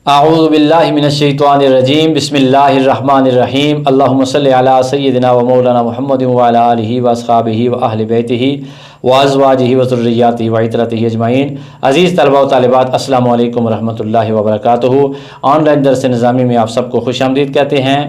अऊज़ु बिल्लाहि मिनश्शैतानिर्रजीम बिस्मिल्लाहिर्रहमानिर्रहीम अल्लाहुम्मा सल्लि अला सय्यिदिना व मौलाना मुहम्मदिन व अला आलिहि व अस्हाबिहि व अहलि बैतिहि व अज़वाजिहि व ज़ुर्रिय्यातिहि व इतरतिहि अजमाइन। अज़ीज़ तलबा व तालिबात, अस्सलामु अलैकुम व रहमतुल्लाहि व बरकातुहू। ऑनलाइन दर्स निज़ामी में आप सबको खुशामदीद कहते हैं।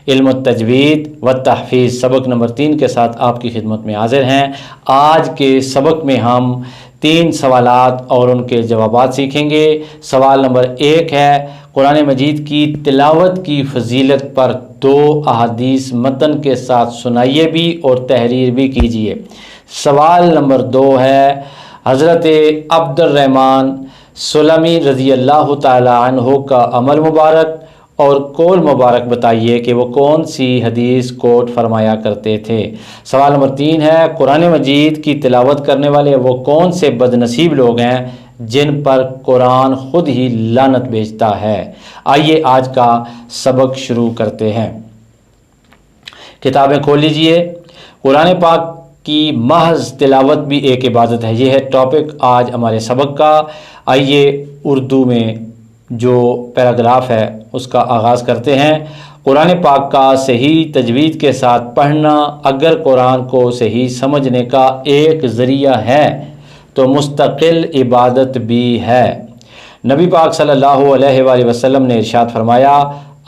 इल्म तजवीद व तहफ़ीज़ सबक नंबर 3 के साथ आपकी खिदमत में हाज़िर हैं। आज के सबक में हम 3 सवालात और उनके जवाबात सीखेंगे। सवाल नंबर 1 है, कुरान मजीद की तिलावत की फजीलत पर 2 अहादीस मतन के साथ सुनाइए भी और तहरीर भी कीजिए। सवाल नंबर 2 है, हज़रत अब्दुर्रहमान सुलमी रज़ी अल्लाह ताला अन्हु का अमल मुबारक और कौल मुबारक बताइए कि वो कौन सी हदीस कोट फरमाया करते थे। सवाल नंबर 3 है, कुरान मजीद की तिलावत करने वाले वो कौन से बदनसीब लोग हैं जिन पर कुरान ख़ुद ही लानत भेजता है। आइए आज का सबक शुरू करते हैं। किताबें खोल लीजिए। कुरान पाक की महज तिलावत भी एक इबादत है। ये है टॉपिक आज हमारे सबक का। आइए उर्दू में जो पैराग्राफ है उसका आगाज़ करते हैं। कुरान पाक का सही तजवीद के साथ पढ़ना अगर कुरान को सही समझने का एक ज़रिया है तो मुस्तकिल इबादत भी है। नबी पाक सल्लल्लाहु अलैहि वसल्लम ने इरशाद फरमाया,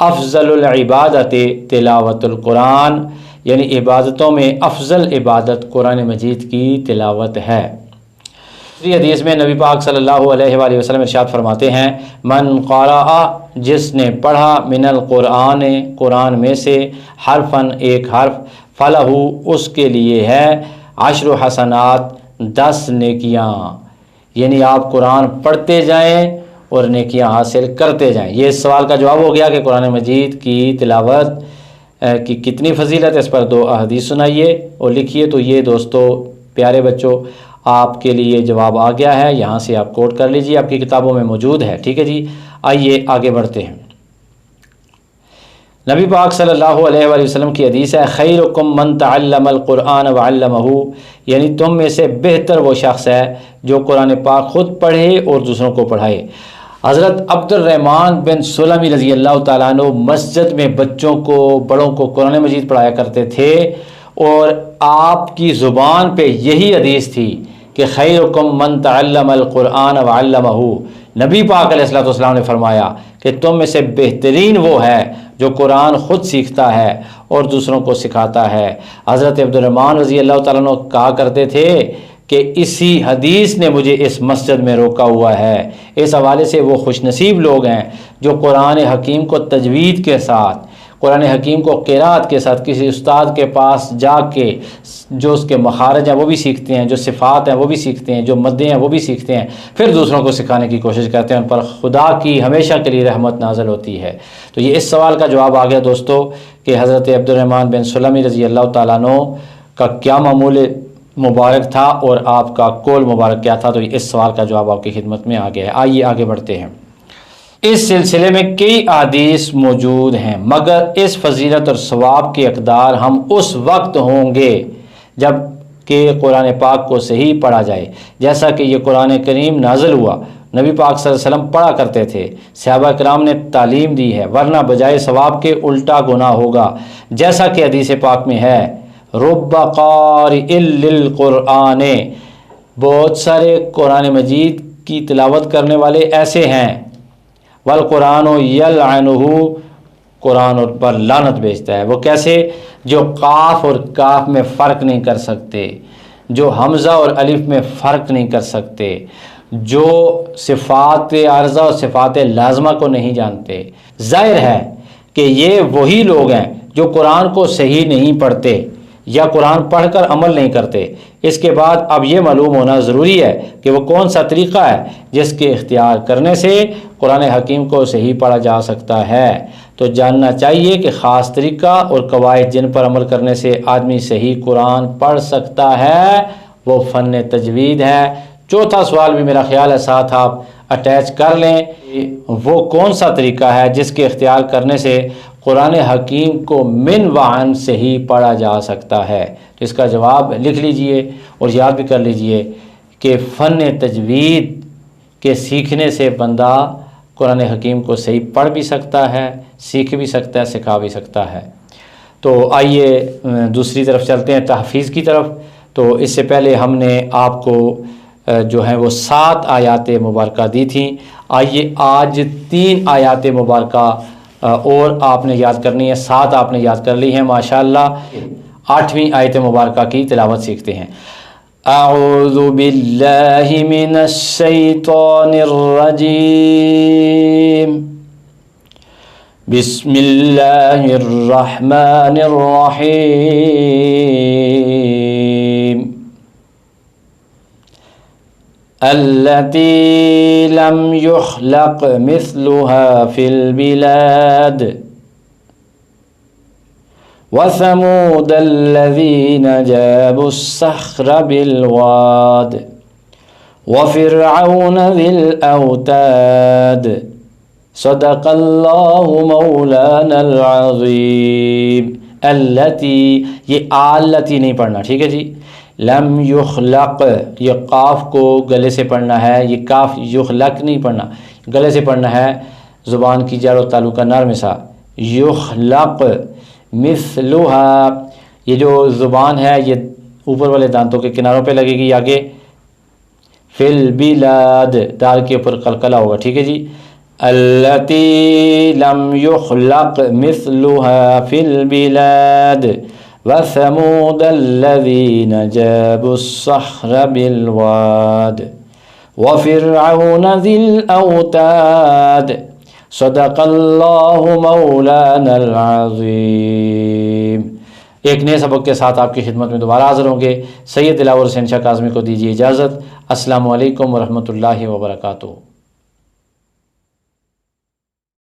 अफ़ज़लुल इबादत तिलावतुल कुरान, यानी इबादतों में अफजल इबादत कुरान मजीद की तिलावत है। दूसरी हदीस में नबी पाक सल्लल्लाहु अलैहि वसल्लम इरशाद फरमाते हैं, मन क़राअ, जिसने पढ़ा, मिनल कुरान, कुरान में से, हरफन एक हर्फ, फ़लहु, उसके लिए है, अशरु हसनात, 10 नेकियाँ। यानी आप कुरान पढ़ते जाएं और नेकियां हासिल करते जाएं। ये इस सवाल का जवाब हो गया कि कुरान मजीद की तिलावत की कितनी फजीलत है। इस पर 2 अहदीस सुनाइए और लिखिए। तो ये दोस्तों, प्यारे बच्चों, आपके लिए जवाब आ गया है। यहाँ से आप कोट कर लीजिए, आपकी किताबों में मौजूद है। ठीक है जी, आइए आगे बढ़ते हैं। नबी पाक सल्लल्लाहु अलैहि वसल्लम की हदीस है, खैरुकुम मन तअल्लमल कुरान व अल्लमहु, यानी तुम में से बेहतर वो शख्स है जो कुरान पाक खुद पढ़े और दूसरों को पढ़ाए। हज़रत अब्दुर्रहमान बिन सुलमी रज़ी अल्लाह ताला अन्हु मस्जिद में बच्चों को, बड़ों को कुरान मजीद पढ़ाया करते थे और आपकी ज़ुबान पे यही हदीस थी कि खैरुकुम मन तअल्लमल कुरान व अल्लमहु। नबी पाक अलैहिस्सलाम ने फरमाया कि तुम में से बेहतरीन वो है जो कुरान ख़ुद सीखता है और दूसरों को सिखाता है। हज़रत अब्दुर्रहमान रज़ी अल्लाह ताला अन्हु कहा करते थे कि इसी हदीस ने मुझे इस मस्जिद में रोका हुआ है। इस हवाले से वो खुशनसीब लोग हैं जो कुरान हकीम को तजवीद के साथ, कुरान हकीम को क़िराअत के साथ किसी उस्ताद के पास जाके जो उसके मखारज हैं वो भी सीखते हैं, जो सिफ़ात हैं वो भी सीखते हैं, जो मद्दे हैं वो भी सीखते हैं, फिर दूसरों को सिखाने की कोशिश करते हैं। उन पर खुदा की हमेशा के लिए रहमत नाज़िल होती है। तो ये इस सवाल का जवाब आ गया दोस्तों कि हज़रत अब्दुर्रहमान बिन सुलमी रज़ी अल्लाह ताला अन्हु का क्या मामूल मुबारक था और आपका कौल मुबारक क्या था। तो इस सवाल का जवाब आपकी खिदमत में आ गया है। आइए आगे बढ़ते हैं। इस सिलसिले में कई अहादीस मौजूद हैं, मगर इस फजीलत और सवाब के अक़दार हम उस वक्त होंगे जब कि कुरान पाक को सही पढ़ा जाए, जैसा कि ये कुरान करीम नाज़िल हुआ। नबी पाक सल्लल्लाहु अलैहि वसल्लम पढ़ा करते थे, सहाबा किराम ने तालीम दी है, वरना बजाय सवाब के उल्टा गुनाह होगा। जैसा कि हदीस पाक में है, रुब्बा क़ारिइल लिल कुरान, बहुत सारे कुरान मजीद की तिलावत करने वाले ऐसे हैं, वल कुरान यलअनुहु, कुरान पर लानत भेजता है। वो कैसे? जो काफ और काफ में फ़र्क नहीं कर सकते, जो हमज़ा और अलिफ में फ़र्क नहीं कर सकते, जो सिफ़ात आर्ज़ा और सिफ़ात लाज़िमा को नहीं जानते। ज़ाहिर है कि ये वही लोग हैं जो कुरान को सही नहीं पढ़ते या कुरान पढ़कर अमल नहीं करते। इसके बाद अब ये मालूम होना ज़रूरी है कि वो कौन सा तरीक़ा है जिसके इख्तियार करने से कुरान हकीम को सही पढ़ा जा सकता है। तो जानना चाहिए कि ख़ास तरीक़ा और कवायद जिन पर अमल करने से आदमी सही कुरान पढ़ सकता है वो फ़न तजवीद है। चौथा सवाल भी मेरा ख़्याल है साथ आप अटैच कर लें, वो कौन सा तरीक़ा है जिसके इख्तियार करने से कुरान हकीम को मिन वान से ही पढ़ा जा सकता है। तो इसका जवाब लिख लीजिए और याद भी कर लीजिए कि फ़न तजवीद के सीखने से बंदा قرآن حکیم کو صحیح پڑھ بھی سکتا ہے، سیکھ بھی سکتا ہے، سکھا بھی سکتا ہے۔ تو آئیے دوسری طرف چلتے ہیں، تحفیظ کی طرف۔ تو اس سے پہلے ہم نے آپ کو جو ہیں وہ 7 آیات مبارکہ دی تھیں۔ آئیے آج 3 آیات مبارکہ اور آپ نے یاد کرنی ہے، 7 آپ نے یاد کر لی ہیں ماشاءاللہ۔ 8ویں آیت مبارکہ کی تلاوت سیکھتے ہیں۔ اعوذ باللہ من الشیطان الرجیم، بسم اللہ الرحمن الرحیم، التي لم يخلق مثلها في البلاد وثمود الذين جابوا الصخر بالواد وفرعون ذي الأوتاد صدق اللہ مولانا العظیم۔ التی، یہ آلتی نہیں پڑھنا، ٹھیک ہے جی۔ لم یخلق، یہ قاف کو گلے سے پڑھنا ہے، یہ کاف یخلق نہیں پڑھنا، گلے سے پڑھنا ہے، زبان کی جڑ و تعلق کا نرم سا۔ یخلق مثلها، یہ جو زبان ہے یہ اوپر والے دانتوں کے کناروں پہ لگے گی آگے۔ فی البلاد، دال کے اوپر قلقلہ ہوگا، ٹھیک ہے جی۔ التی لم یخلق مثلها فی البلاد وثمود الذین جابوا الصخر بالواد وفرعون ذی الاوتاد صدق اللہ مولانا العظیم۔ ایک نئے سبق کے ساتھ آپ کی خدمت میں دوبارہ حاضر ہوں گے۔ سید دلاور حسین شاہ کاظمی کو دیجیے اجازت۔ السلام علیکم ورحمۃ اللہ وبرکاتہ۔